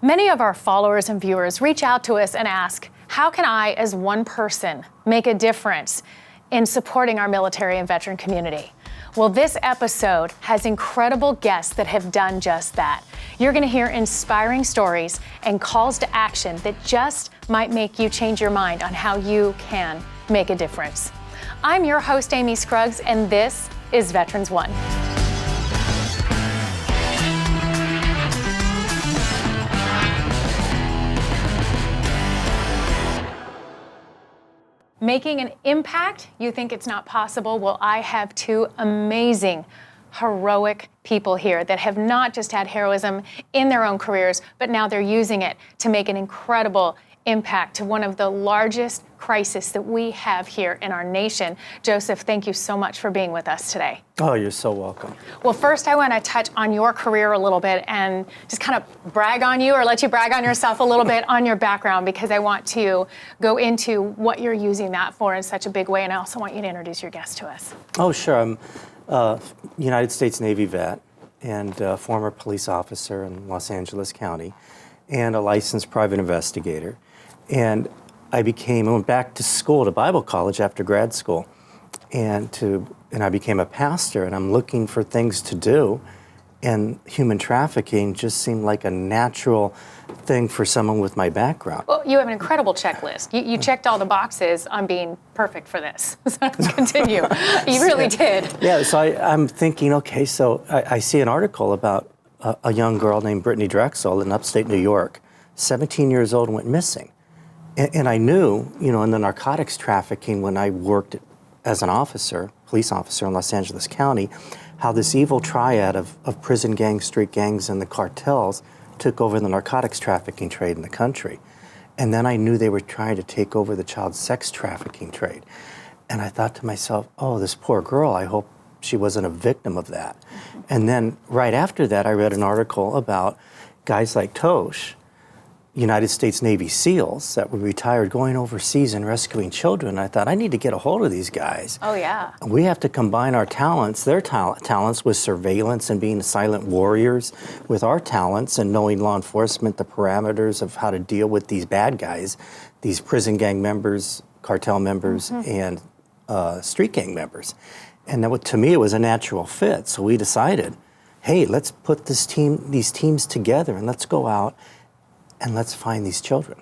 Many of our followers and viewers reach out to us and ask, how can I, as one person, make a difference in supporting our military and veteran community? Well, this episode has incredible guests that have done just that. You're going to hear inspiring stories and calls to action that just might make you change your mind on how you can make a difference. I'm your host, Amy Scruggs, and this is Veterans One. Making an impact? You think it's not possible? Well, I have two amazing, heroic people here that have not just had heroism in their own careers, but now they're using it to make an incredible impact to one of the largest crises that we have here in our nation. Joseph, thank you so much for being with us today. Oh, you're so welcome. Well, first I want to touch on your career a little bit and just kind of brag on you, or let you brag on yourself a little bit on your background, because I want to go into what you're using that for in such a big way, and I also want you to introduce your guest to us. Oh, sure. I'm a United States Navy vet and a former police officer in Los Angeles County and a licensed private investigator. And I went back to school, to Bible college after grad school, and I became a pastor, and I'm looking for things to do, and human trafficking just seemed like a natural thing for someone with my background. Well, you have an incredible checklist. You checked all the boxes on being perfect for this. So let's continue. You really did. Yeah, so I'm thinking, okay, so I see an article about a young girl named Brittany Drexel in upstate New York, 17 years old, went missing. And I knew, in the narcotics trafficking, when I worked as an officer, police officer in Los Angeles County, how this evil triad of prison gangs, street gangs, and the cartels took over the narcotics trafficking trade in the country. And then I knew they were trying to take over the child sex trafficking trade. And I thought to myself, oh, this poor girl, I hope she wasn't a victim of that. Mm-hmm. And then right after that, I read an article about guys like Tosh, United States Navy SEALs that were retired, going overseas and rescuing children. I thought, I need to get a hold of these guys. Oh, yeah. We have to combine our talents, their talents with surveillance and being silent warriors, with our talents and knowing law enforcement, the parameters of how to deal with these bad guys, these prison gang members, cartel members, and street gang members. And that, to me, it was a natural fit. So we decided, hey, let's put these teams together and let's go out and let's find these children.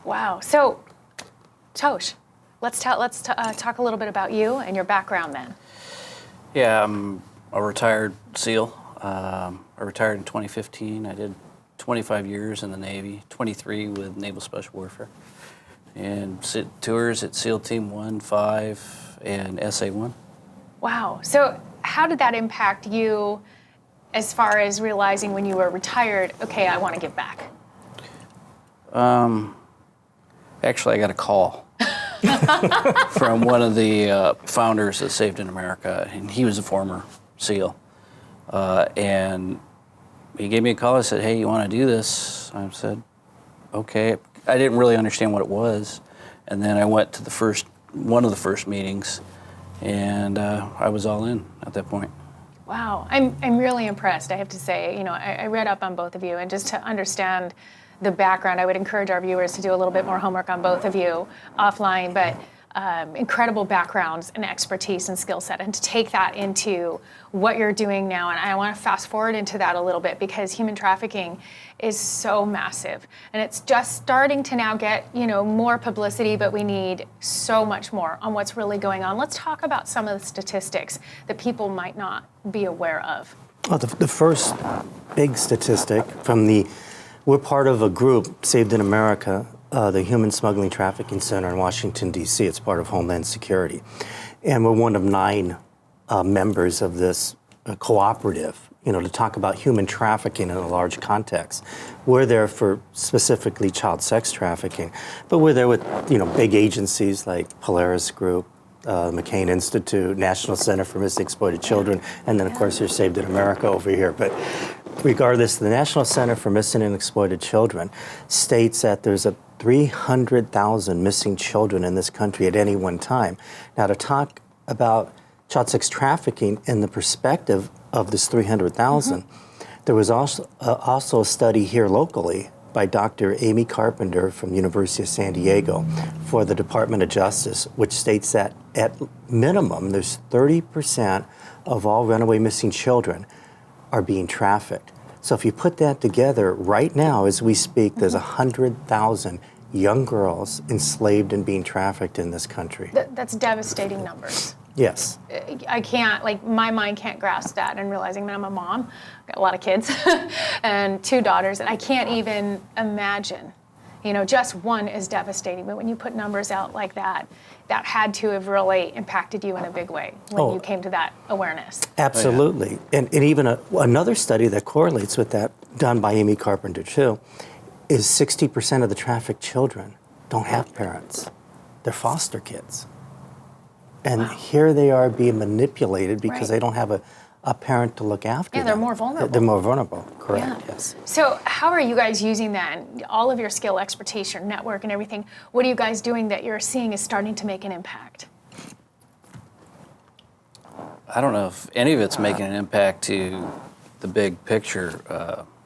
Wow. So, Tosh, let's talk a little bit about you and your background then. Yeah, I'm a retired SEAL. I retired in 2015. I did 25 years in the Navy, 23 with Naval Special Warfare, and tours at SEAL Team 1, 5, and SA1. Wow. So how did that impact you as far as realizing when you were retired, okay, I want to give back? Actually, I got a call from one of the founders of Saved in America, and he was a former SEAL. And he gave me a call and said, hey, you want to do this? I said, okay. I didn't really understand what it was. And then I went to one of the first meetings, and I was all in at that point. Wow, I'm really impressed, I have to say. I read up on both of you, and just to understand the background, I would encourage our viewers to do a little bit more homework on both of you offline, but incredible backgrounds and expertise and skill set, and to take that into what you're doing now. And I want to fast forward into that a little bit, because human trafficking is so massive, and it's just starting to now get more publicity, but we need so much more on what's really going on. Let's talk about some of the statistics that people might not be aware of. Well, the first big statistic we're part of a group, Saved in America, the Human Smuggling Trafficking Center in Washington, D.C. It's part of Homeland Security. And we're one of 9 members of this cooperative, to talk about human trafficking in a large context. We're there for specifically child sex trafficking, but we're there with, big agencies like Polaris Group, McCain Institute, National Center for Missing Exploited Children, and then, of course, there's Saved in America over here. But regardless, the National Center for Missing and Exploited Children states that there's 300,000 missing children in this country at any one time. Now, to talk about child sex trafficking in the perspective of this 300,000, There was also a study here locally by Dr. Amy Carpenter from the University of San Diego for the Department of Justice, which states that at minimum, there's 30% of all runaway missing children are being trafficked. So if you put that together, right now as we speak, there's 100,000 young girls enslaved and being trafficked in this country. That's devastating numbers. Yes. I can't, like, my mind can't grasp that, and realizing that I'm a mom, got a lot of kids, and 2 daughters, and I can't even imagine. You know, just one is devastating, but when you put numbers out like that, that had to have really impacted you in a big way when you came to that awareness. Absolutely. Oh, yeah. And even another study that correlates with that, done by Amy Carpenter too, is 60% of the trafficked children don't have parents. They're foster kids. And here they are being manipulated because they don't have a parent to look after them. They're more vulnerable. They're more vulnerable, correct, yes. So how are you guys using that? All of your skill, expertise, your network and everything, what are you guys doing that you're seeing is starting to make an impact? I don't know if any of it's making an impact to the big picture.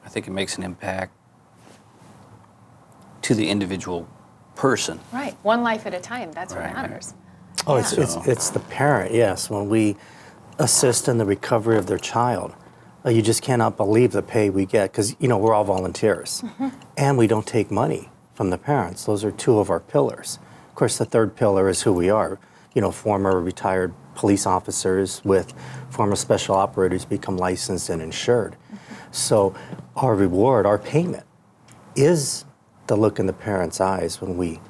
I think it makes an impact to the individual person. Right, one life at a time, that's what matters. Oh, it's the parent, yes. When we assist in the recovery of their child, you just cannot believe the pay we get, because, you know, we're all volunteers. And we don't take money from the parents. Those are 2 of our pillars. Of course, the 3rd pillar is who we are. You know, former retired police officers with former special operators become licensed and insured. So our reward, our payment, is the look in the parents' eyes when we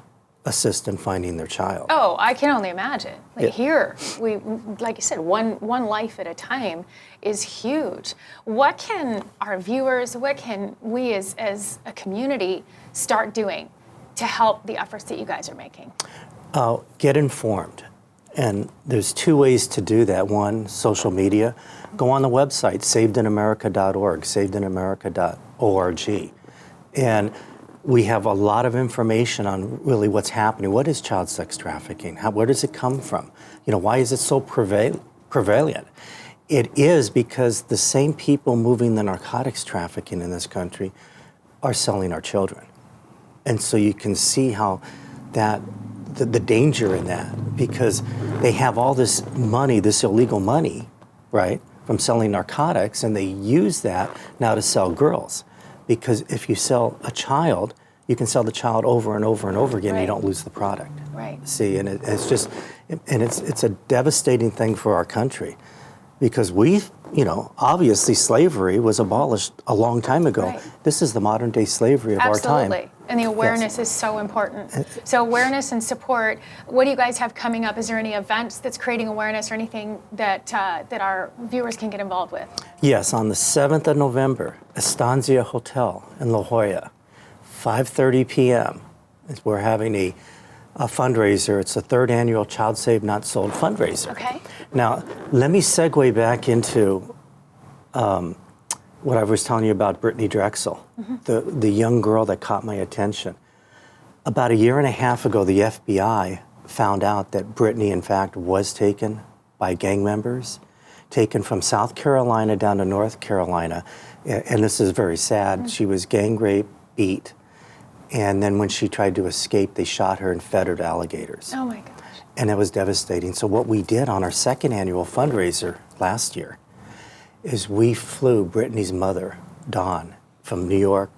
assist in finding their child. Oh, I can only imagine. Like here, we, like you said, one life at a time is huge. What can our viewers, what can we as a community start doing to help the efforts that you guys are making? Get informed. And there's 2 ways to do that. One, social media. Go on the website, savedinamerica.org, savedinamerica.org. And we have a lot of information on really what's happening. What is child sex trafficking? Where does it come from? You know, why is it so prevalent? It is because the same people moving the narcotics trafficking in this country are selling our children. And so you can see how that, the danger in that, because they have all this money, this illegal money, right, from selling narcotics, and they use that now to sell girls. Because if you sell a child, you can sell the child over and over and over again, and you don't lose the product. Right. See, and it's just, and it's a devastating thing for our country, because you know, obviously slavery was abolished a long time ago. Right. This is the modern day slavery of our time. Absolutely, and the awareness is so important. So awareness and support. What do you guys have coming up? Is there any events that's creating awareness or anything that that our viewers can get involved with? Yes, on the 7th of November, Estancia Hotel in La Jolla, 5:30 p.m. We're having a fundraiser. It's the 3rd annual Child Saved Not Sold fundraiser. Okay. Now, let me segue back into what I was telling you about Brittany Drexel, the young girl that caught my attention. About 1.5 years ago, the FBI found out that Brittany, in fact, was taken by gang members, taken from South Carolina down to North Carolina. And this is very sad. She was gang raped, beat, and then when she tried to escape, they shot her and fed her to alligators. Oh my gosh. And it was devastating. So what we did on our 2nd annual fundraiser last year is we flew Brittany's mother, Dawn, from New York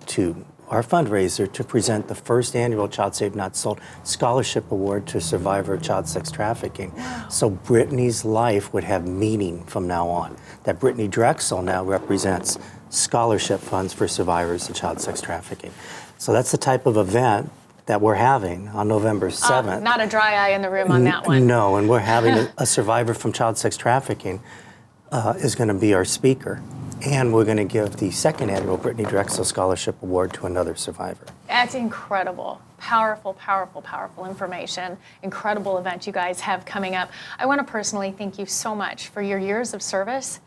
to our fundraiser to present the 1st annual Child Saved Not Sold Scholarship Award to a survivor of child sex trafficking. Wow. So Brittany's life would have meaning from now on. That Brittany Drexel now represents scholarship funds for survivors of child sex trafficking. So that's the type of event that we're having on November 7th. Not a dry eye in the room on that one. No, and we're having a survivor from child sex trafficking is going to be our speaker. And we're going to give the 2nd annual Brittany Drexel Scholarship Award to another survivor. That's incredible. Powerful, powerful, powerful information. Incredible event you guys have coming up. I want to personally thank you so much for your years of service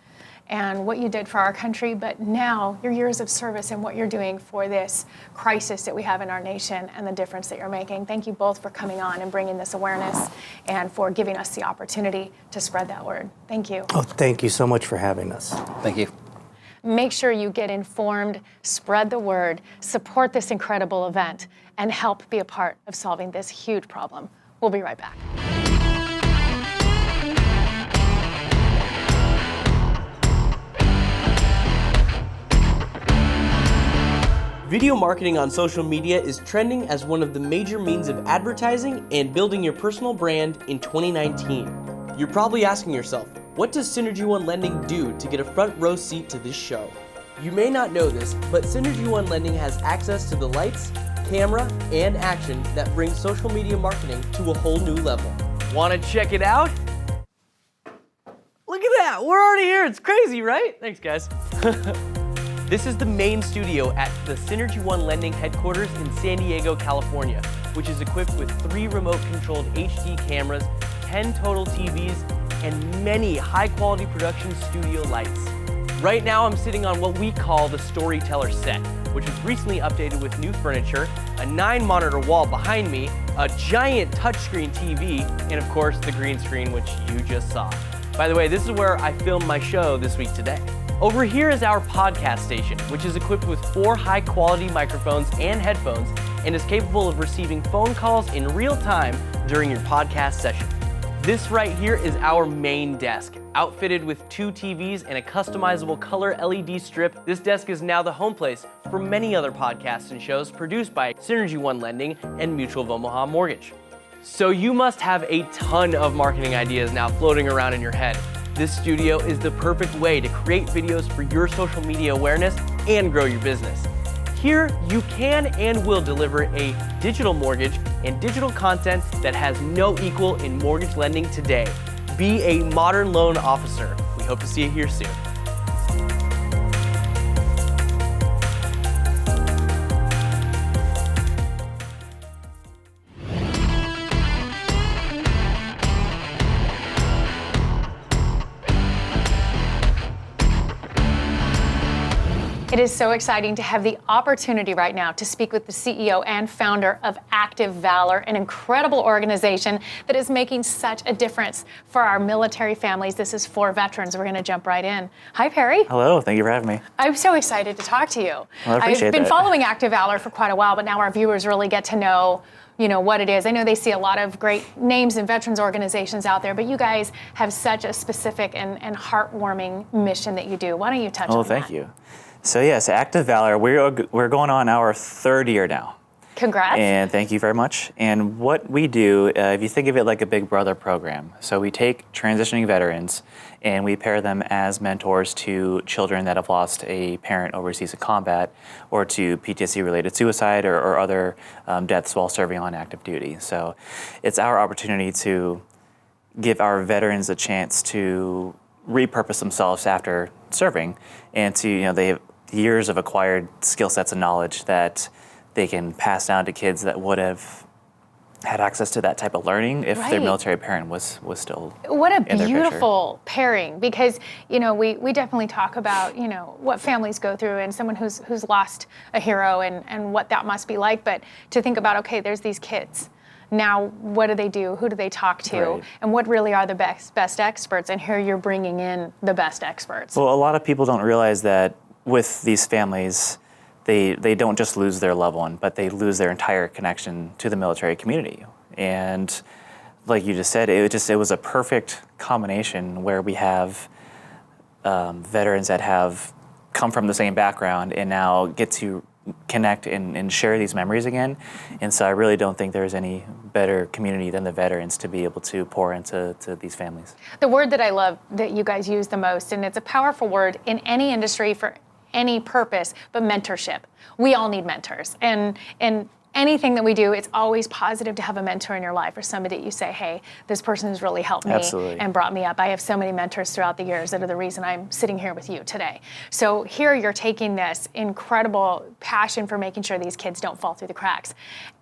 and what you did for our country, but now your years of service and what you're doing for this crisis that we have in our nation and the difference that you're making. Thank you both for coming on and bringing this awareness and for giving us the opportunity to spread that word. Thank you. Oh, thank you so much for having us. Thank you. make sure you get informed, spread the word, support this incredible event, and help be a part of solving this huge problem. We'll be right back. Video marketing on social media is trending as one of the major means of advertising and building your personal brand in 2019. You're probably asking yourself, what does Synergy One Lending do to get a front row seat to this show? You may not know this, but Synergy One Lending has access to the lights, camera, and action that brings social media marketing to a whole new level. Want to check it out? Look at that, we're already here. It's crazy, right? Thanks, guys. This is the main studio at the Synergy One Lending headquarters in San Diego, California, which is equipped with 3 remote-controlled HD cameras, 10 total TVs, and many high-quality production studio lights. Right now, I'm sitting on what we call the Storyteller set, which was recently updated with new furniture, a 9-monitor wall behind me, a giant touchscreen TV, and of course, the green screen, which you just saw. By the way, this is where I filmed my show this week today. Over here is our podcast station, which is equipped with 4 high-quality microphones and headphones and is capable of receiving phone calls in real time during your podcast session. This right here is our main desk. Outfitted with 2 TVs and a customizable color LED strip, this desk is now the home place for many other podcasts and shows produced by Synergy One Lending and Mutual of Omaha Mortgage. So you must have a ton of marketing ideas now floating around in your head. This studio is the perfect way to create videos for your social media awareness and grow your business. Here, you can and will deliver a digital mortgage and digital content that has no equal in mortgage lending today. Be a modern loan officer. We hope to see you here soon. It is so exciting to have the opportunity right now to speak with the CEO and founder of Active Valor, an incredible organization that is making such a difference for our military families. This is for veterans. We're going to jump right in. Hi, Perry. Hello, thank you for having me. I'm so excited to talk to you. Well, I appreciate I've been that. following Active Valor for quite a while, but now our viewers really get to know what it is. I know they see a lot of great names and veterans organizations out there, but you guys have such a specific and heartwarming mission that you do. Why don't you touch on that? Oh, thank you. So yes, Active Valor, we're going on our 3rd year now. Congrats. And thank you very much. And what we do, if you think of it like a Big Brother program, so we take transitioning veterans and we pair them as mentors to children that have lost a parent overseas in combat or to PTSD-related suicide or other deaths while serving on active duty. So it's our opportunity to give our veterans a chance to repurpose themselves after serving and to, they have years of acquired skill sets and knowledge that they can pass down to kids that would have had access to that type of learning if their military parent was still What a in their beautiful pairing, because we definitely talk about what families go through and someone who's lost a hero and what that must be like, but to think about, okay, there's these kids. Now, what do they do? Who do they talk to? Right. And what really are the best experts? And here you're bringing in the best experts. Well, a lot of people don't realize that with these families, they don't just lose their loved one, but they lose their entire connection to the military community. And like you just said, it was a perfect combination where we have veterans that have come from the same background and now get to connect and share these memories again. And so I really don't think there's any better community than the veterans to be able to pour into these families. The word that I love that you guys use the most, and it's a powerful word in any industry for any purpose, but mentorship. We all need mentors. And anything that we do, it's always positive to have a mentor in your life or somebody that you say, hey, this person has really helped me Absolutely. And brought me up. I have so many mentors throughout the years that are the reason I'm sitting here with you today. So here you're taking this incredible passion for making sure these kids don't fall through the cracks.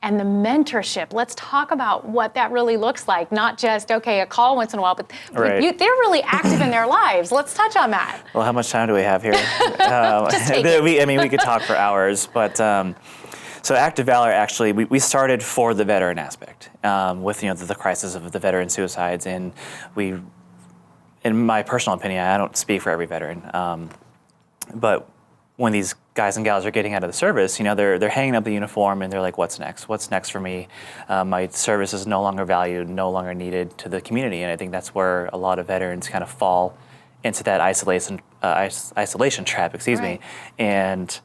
And the mentorship, let's talk about what that really looks like. Not just, okay, a call once in a while, but Right. they're really active in their lives. Let's touch on that. Well, how much time do we have here? Just take it. We could talk for hours, but so Active Valor, actually, we started for the veteran aspect with the crisis of the veteran suicides, and we, in my personal opinion, I don't speak for every veteran, But when these guys and gals are getting out of the service, they're hanging up the uniform and they're like, what's next? What's next for me? My service is no longer valued, no longer needed to the community. And I think that's where a lot of veterans kind of fall into that isolation trap, Right. And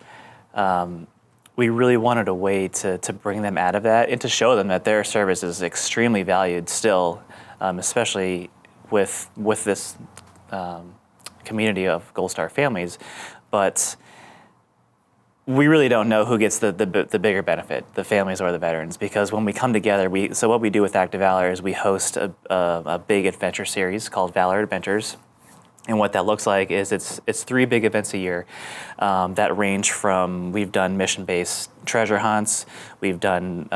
we really wanted a way to bring them out of that and to show them that their service is extremely valued still, especially with this community of Gold Star families. But we really don't know who gets the bigger benefit, the families or the veterans, because when we come together, so what we do with Active Valor is we host a big adventure series called Valor Adventures. And what that looks like is it's 3 big events a year that range from, we've done mission-based treasure hunts, we've done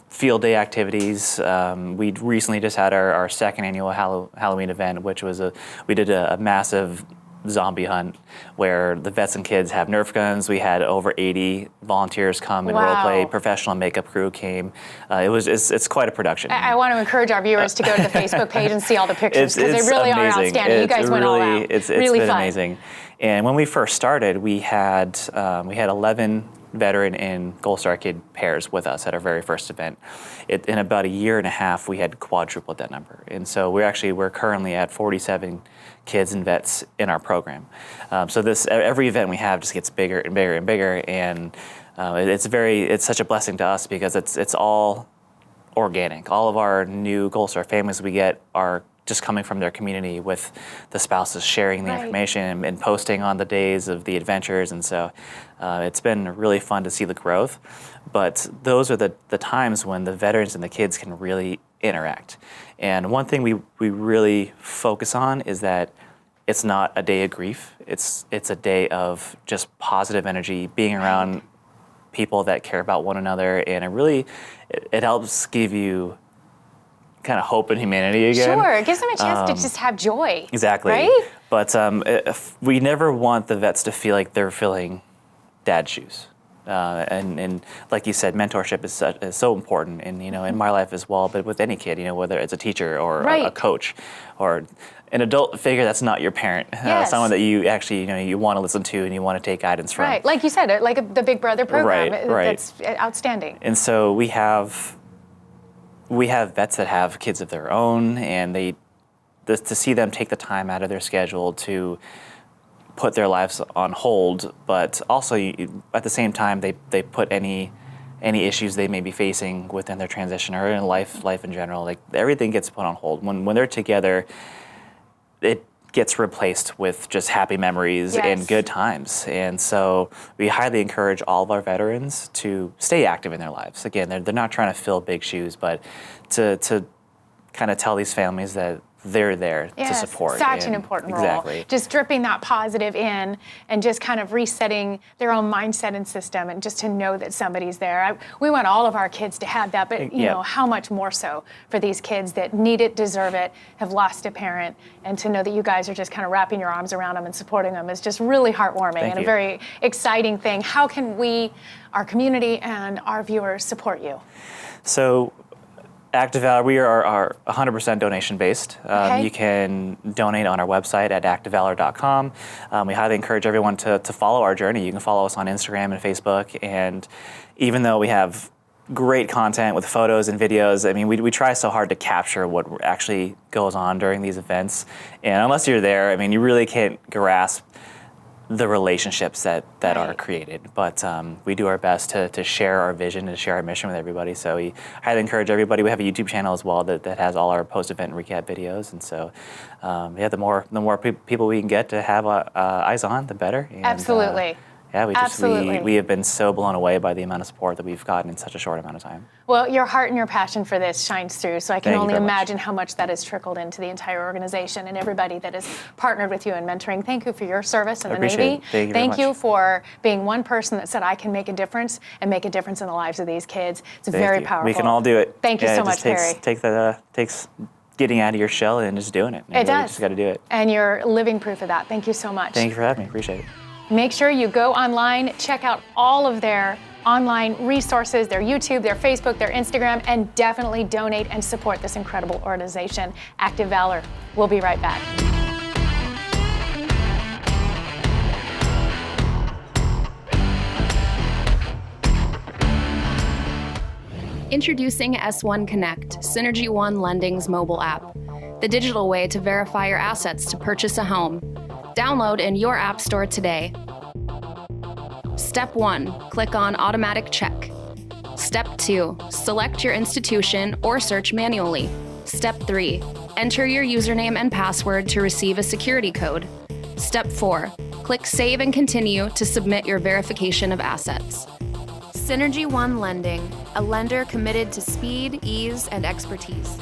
field day activities. We recently just had our second annual Halloween event, which was we did a massive zombie hunt where the vets and kids have Nerf guns. We had over 80 volunteers come and Wow. role play. Professional makeup crew came. It's quite a production. I want to encourage our viewers to go to the Facebook page and see all the pictures because they It's really are amazing. outstanding. You guys went all really, out. It's really been fun. amazing. And when we first started, we had 11 veteran and Gold Star kid pairs with us at our very first event. In about a year and a half, we had quadrupled that number. And so we're currently at 47 kids and vets in our program. So every event we have just gets bigger and bigger and bigger. And it's such a blessing to us because it's all organic. All of our new Gold Star families we get are just coming from their community with the spouses sharing the Right. information and posting on the days of the adventures. And so it's been really fun to see the growth. But those are the times when the veterans and the kids can really interact. And one thing we really focus on is that it's not a day of grief. It's a day of just positive energy, being around people that care about one another. And it helps give you kind of hope in humanity again. Sure, it gives them a chance to just have joy. Exactly. Right? But we never want the vets to feel like they're filling dad's shoes. And like you said, mentorship is so important, and in my life as well. But with any kid, whether it's a teacher or Right. a coach, or an adult figure that's not your parent, Yes. someone that you actually you want to listen to and you want to take guidance from. Right, like you said, the Big Brother program. Right. That's outstanding. And so we have vets that have kids of their own, and to see them take the time out of their schedule to put their lives on hold, but also at the same time they put any issues they may be facing within their transition or in life in general. Like everything gets put on hold. When they're together, it gets replaced with just happy memories Yes. and good times. And so we highly encourage all of our veterans to stay active in their lives. Again, they're not trying to fill big shoes, but to kind of tell these families that they're there to support. Such an important role. Exactly. Just dripping that positive in and just kind of resetting their own mindset and system, and just to know that somebody's there. We want all of our kids to have that, but how much more so for these kids that need it, deserve it, have lost a parent, and to know that you guys are just kind of wrapping your arms around them and supporting them is just really heartwarming and a very exciting thing. How can we, our community and our viewers, support you? So Active Valor, we are 100% donation-based. Okay. You can donate on our website at activevalor.com. We highly encourage everyone to follow our journey. You can follow us on Instagram and Facebook. And even though we have great content with photos and videos, I mean, we try so hard to capture what actually goes on during these events. And unless you're there, I mean, you really can't grasp the relationships that are created. But we do our best to share our vision and to share our mission with everybody. So we highly encourage everybody. We have a YouTube channel as well that has all our post-event recap videos. And so, the more people we can get to have eyes on, the better. And, Absolutely. We have been so blown away by the amount of support that we've gotten in such a short amount of time. Well, your heart and your passion for this shines through, so I can Thank you only very much. imagine how much that has trickled into the entire organization and everybody that has partnered with you in mentoring. Thank you for your service in the appreciate Navy. it. Thank you very much. you for being one person that said, I can make a difference and make a difference in the lives of these kids. It's very powerful. We can all do it. Thank you so much, Perry. Takes getting out of your shell and just doing it. It does. You just got to do it. And you're living proof of that. Thank you so much. Thank you for having me. Appreciate it. Make sure you go online, check out all of their online resources, their YouTube, their Facebook, their Instagram, and definitely donate and support this incredible organization, Active Valor. We'll be right back. Introducing S1 Connect, Synergy One Lending's mobile app, the digital way to verify your assets to purchase a home. Download in your app store today. Step 1, click on Automatic Check. Step 2, select your institution or search manually. Step 3, enter your username and password to receive a security code. Step 4, click Save and Continue to submit your verification of assets. Synergy One Lending, a lender committed to speed, ease, and expertise.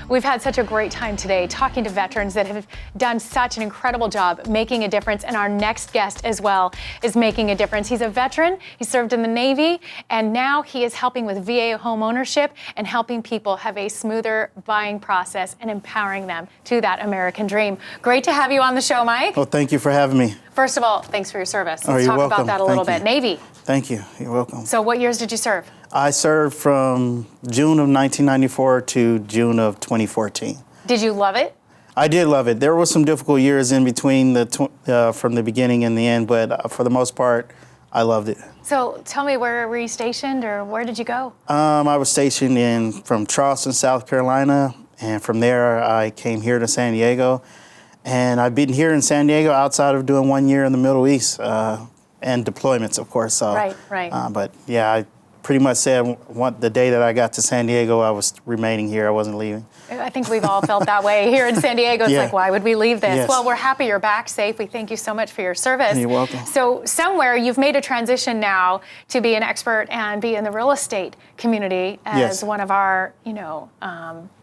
We've had such a great time today talking to veterans that have done such an incredible job making a difference, and our next guest as well is making a difference. He's a veteran, he served in the Navy, and now he is helping with VA Homeownership and helping people have a smoother buying process and empowering them to that American dream. Great to have you on the show, Mike. Well, thank you for having me. First of all, thanks for your service. Oh, Let's you're talk welcome. about that a little Thank bit. you. Navy. Thank you. You're welcome. So what years did you serve? I served from June of 1994 to June of 2014. Did you love it? I did love it. There were some difficult years in between from the beginning and the end, but for the most part, I loved it. So tell me, where were you stationed, or where did you go? I was stationed from Charleston, South Carolina, and from there I came here to San Diego. And I've been here in San Diego outside of doing 1 year in the Middle East and deployments, of course. So, Right. But yeah, I pretty much said the day that I got to San Diego, I was remaining here. I wasn't leaving. I think we've all felt that way here in San Diego. It's Yeah. like, why would we leave this? Yes. Well, we're happy you're back safe. We thank you so much for your service. You're welcome. So somewhere you've made a transition now to be an expert and be in the real estate community as Yes. one of our,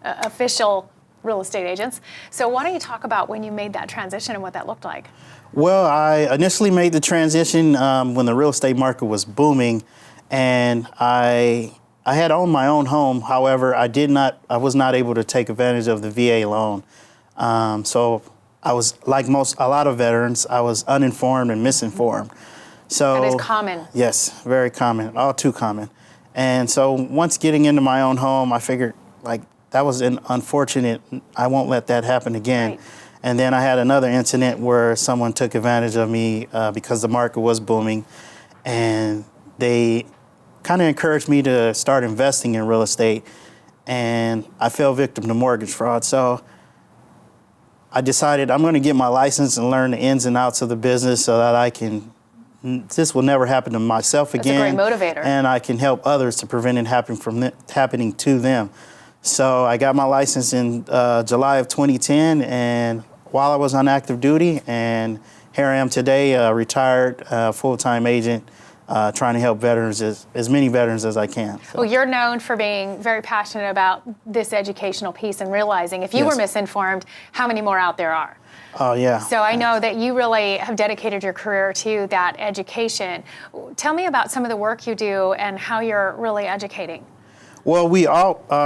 official real estate agents. So why don't you talk about when you made that transition and what that looked like? Well, I initially made the transition when the real estate market was booming, and I had owned my own home. However, I was not able to take advantage of the VA loan. So I was like a lot of veterans. I was uninformed and misinformed. So That is common. Yes, very common, all too common. And so once getting into my own home, I figured that was unfortunate. I won't let that happen again. Right. And then I had another incident where someone took advantage of me because the market was booming, and they kind of encouraged me to start investing in real estate, and I fell victim to mortgage fraud. So I decided I'm going to get my license and learn the ins and outs of the business so that this will never happen to myself again. That's a great motivator. And I can help others to prevent it happening to them. So I got my license in July of 2010, and while I was on active duty, and here I am today, a retired full-time agent, trying to help veterans, as many veterans as I can. So. Well, you're known for being very passionate about this educational piece and realizing if you were misinformed, how many more out there are. Oh, yeah. So I know that you really have dedicated your career to that education. Tell me about some of the work you do and how you're really educating. Well,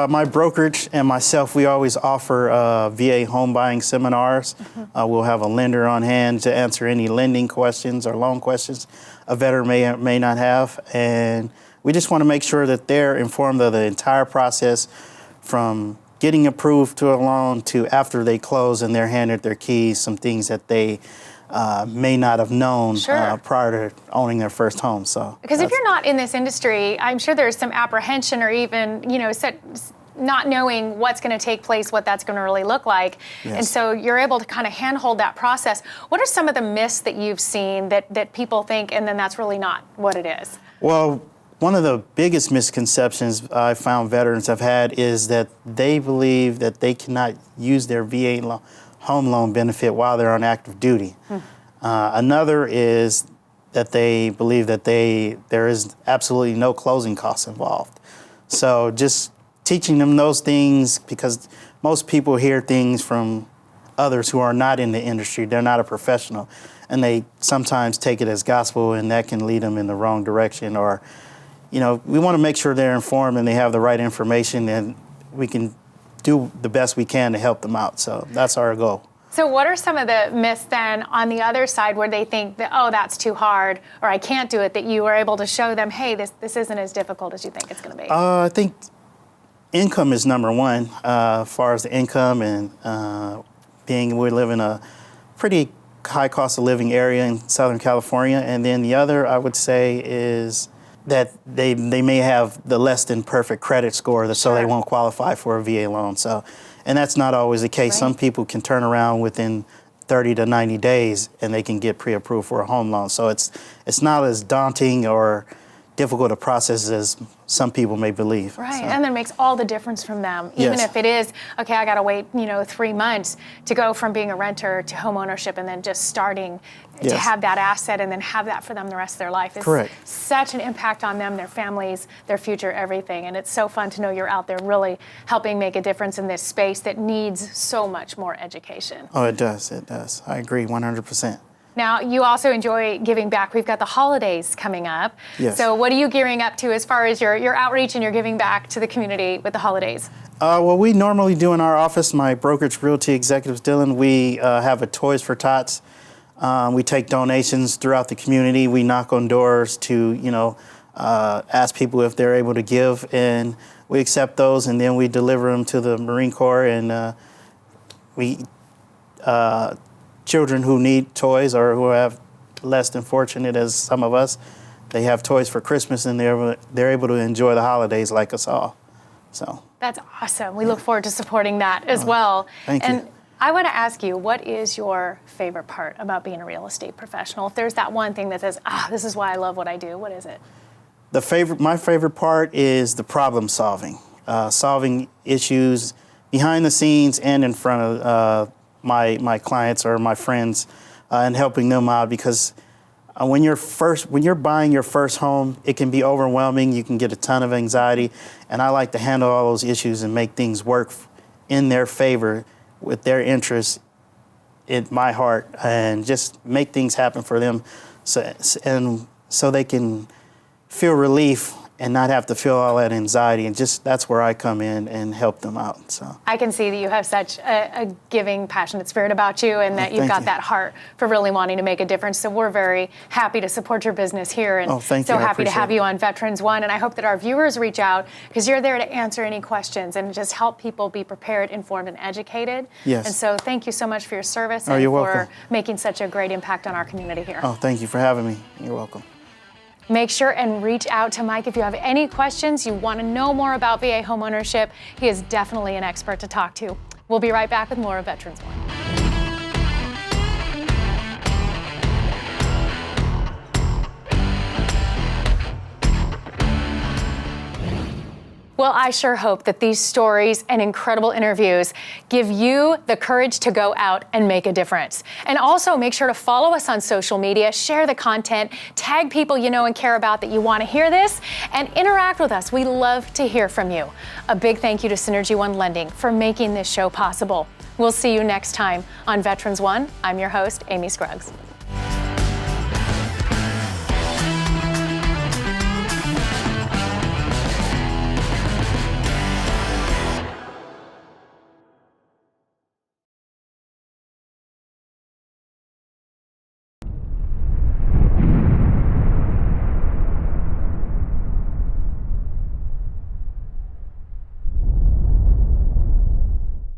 my brokerage and myself, we always offer VA home buying seminars. Mm-hmm. We'll have a lender on hand to answer any lending questions or loan questions a veteran may or may not have. And we just want to make sure that they're informed of the entire process from getting approved to a loan to after they close and they're handed their keys, some things that they may not have known prior to owning their first home. So, because if you're not in this industry, I'm sure there's some apprehension or even, not knowing what's going to take place, what that's going to really look like. Yes. And so you're able to kind of handhold that process. What are some of the myths that you've seen that people think, and then that's really not what it is? Well, one of the biggest misconceptions I found veterans have had is that they believe that they cannot use their VA home loan benefit while they're on active duty. Another is that they believe that there is absolutely no closing costs involved. So just teaching them those things, because most people hear things from others who are not in the industry, they're not a professional, and they sometimes take it as gospel, and that can lead them in the wrong direction. Or, we want to make sure they're informed and they have the right information, and we can do the best we can to help them out. So that's our goal. So what are some of the myths then on the other side where they think that, oh, that's too hard, or I can't do it, that you were able to show them, hey, this isn't as difficult as you think it's going to be? I think income is number one, as far as the income and we live in a pretty high cost of living area in Southern California. And then the other, I would say, is that they may have the less than perfect credit score, so they won't qualify for a VA loan. So, and that's not always the case. Right. Some people can turn around within 30 to 90 days and they can get pre-approved for a home loan. So it's not as daunting or difficult a process as some people may believe. Right, So, and that makes all the difference from them. Even Yes. if it is, okay, I gotta wait, 3 months to go from being a renter to home ownership and then just starting to Yes. have that asset and then have that for them the rest of their life. It's Correct. such an impact on them, their families, their future, everything. And it's so fun to know you're out there really helping make a difference in this space that needs so much more education. Oh, it does. I agree 100%. Now, you also enjoy giving back. We've got the holidays coming up. Yes. So what are you gearing up to as far as your outreach and your giving back to the community with the holidays? Well, we normally do in our office, my brokerage, Realty Executives Dillon, we have a Toys for Tots. We take donations throughout the community. We knock on doors to, ask people if they're able to give, and we accept those, and then we deliver them to the Marine Corps, and children who need toys or who have less than fortunate as some of us, they have toys for Christmas, and they're able to enjoy the holidays like us all. So That's awesome. We look forward to supporting that as well. thank you. And I want to ask you, what is your favorite part about being a real estate professional? If there's that one thing that says, this is why I love what I do, what is it? My favorite part is the problem solving, solving issues behind the scenes and in front of my clients or my friends, and helping them out, because when you're buying your first home, it can be overwhelming. You can get a ton of anxiety, and I like to handle all those issues and make things work in their favor with their interests in my heart, and just make things happen for them, so they can feel relief and not have to feel all that anxiety, and just that's where I come in and help them out. So I can see that you have such a giving, passionate spirit about you, and that you've thank got you. that heart for really wanting to make a difference. So we're very happy to support your business here, and thank so you. I happy to have appreciate you it. on Veterans One. And I hope that our viewers reach out, because you're there to answer any questions and just help people be prepared, informed, and educated. Yes. And so thank you so much for your service Oh, and you're for welcome. making such a great impact on our community here. Oh, thank you for having me. You're welcome. Make sure and reach out to Mike if you have any questions, you want to know more about VA homeownership. He is definitely an expert to talk to. We'll be right back with more of Veterans One. Well, I sure hope that these stories and incredible interviews give you the courage to go out and make a difference. And also make sure to follow us on social media, share the content, tag people you know and care about that you want to hear this, and interact with us. We love to hear from you. A big thank you to Synergy One Lending for making this show possible. We'll see you next time on Veterans One. I'm your host, Amy Scruggs.